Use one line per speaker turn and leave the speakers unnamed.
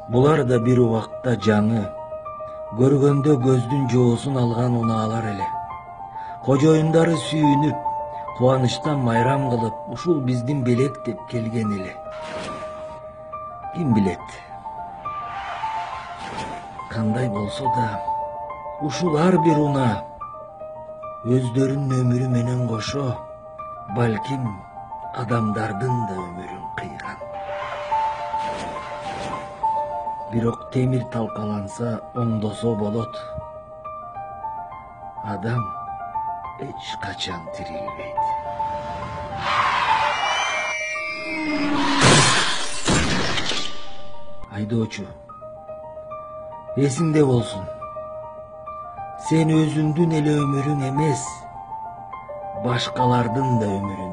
Bular da bir ubakta canı, görgöndө көздүн жоосун алган унаалар эле. Кожоюндары сүйүнүп, кубанычтан майрам кылып, ушул биздин белек деп келген эле. Ким билет? Кандай болсо да, ушул ар бир уна өздөрүнүн өмүрү менен кошо, балким адамдардын да өмүрүн кыйган. Бирок темир талкаланса, оңдосо болот. Адам эч качан тирилбейт. Айдоочу, эсиңде болсун. Сен өзүңдүн эле өмүрүң эмес, башкалардын да өмүрүн